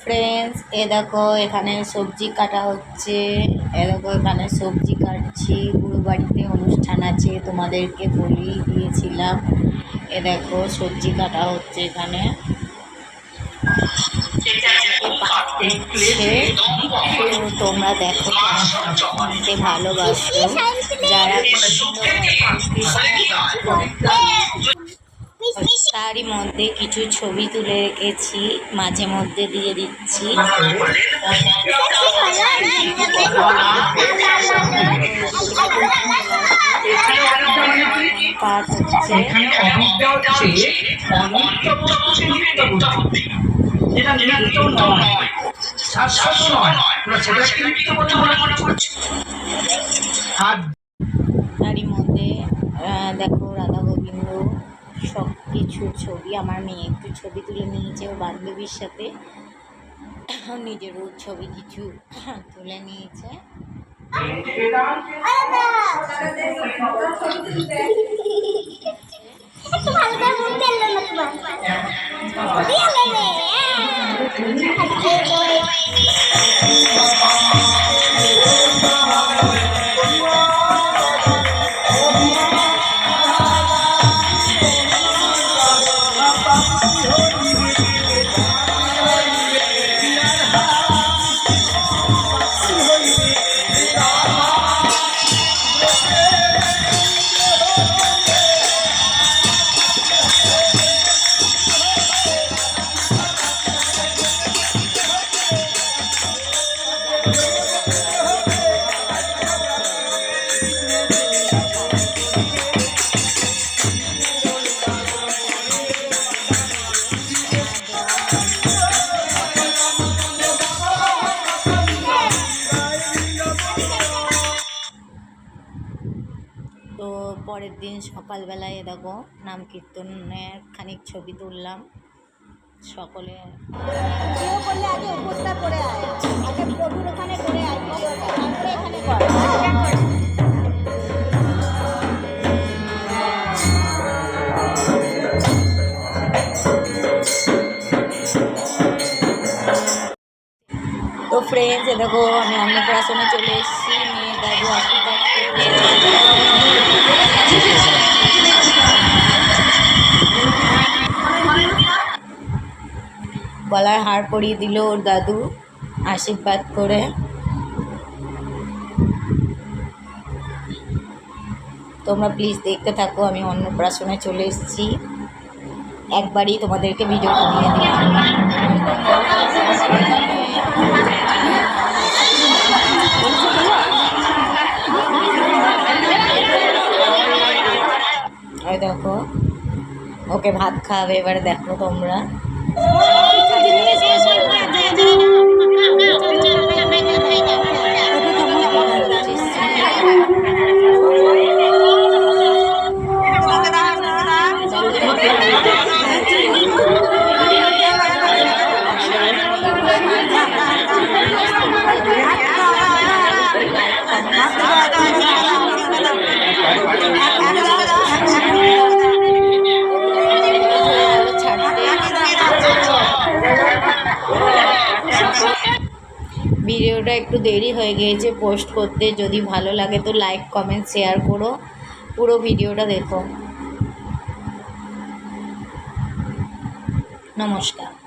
Friends, এ দেখো এখানে সবজি কাটা হচ্ছে। এ দেখো এখানে সবজি কাটছি। পুরো বাড়িতে অনুষ্ঠান আছে, তোমাদেরকে বলেই দিয়েছিলাম। এ দেখো সবজি কাটা হচ্ছে এখানে। তোমরা দেখো শুনতে ভালোবাসো যারা তারই মধ্যে কিছু ছবি তুলে রেখেছি, মাঝে মধ্যে দিয়ে দিচ্ছি। পাঠ হচ্ছে তারই মধ্যে দেখো রাধা গোবিন্দ সব কিছু ছবি। আমার মেয়ে একটু ছবি তুলে নিয়েছে ওর বান্ধবীর সাথে, নিজেরও ছবি কিছু তুলে নিয়েছে। তো পরের দিন সকালবেলায় দেখো নাম কীর্তনের খানিক ছবি তুললাম সকলে। তো ফ্রেন্ডস, দেখো আমি অন্নপ্রাশনে চলে এসেছি। মেয়ে দাদু আশীর্বাদ গলার হার পরিয়ে দিল ওর দাদু আশীর্বাদ করে। তোমরা প্লিজ দেখতে থাকো, আমি অন্নপ্রাশনে চলে এসেছি। একবারই তোমাদেরকে ভিডিওটা দিয়ে দিলাম। ওই দেখো ওকে ভাত খাওয়াবে, এবারে দেখো তোমরা। ভিডিওটা একটু দেরি হয়ে গিয়েছে পোস্ট করতে। যদি ভালো লাগে তো লাইক কমেন্ট শেয়ার করো, পুরো ভিডিওটা দেখো। নমস্কার।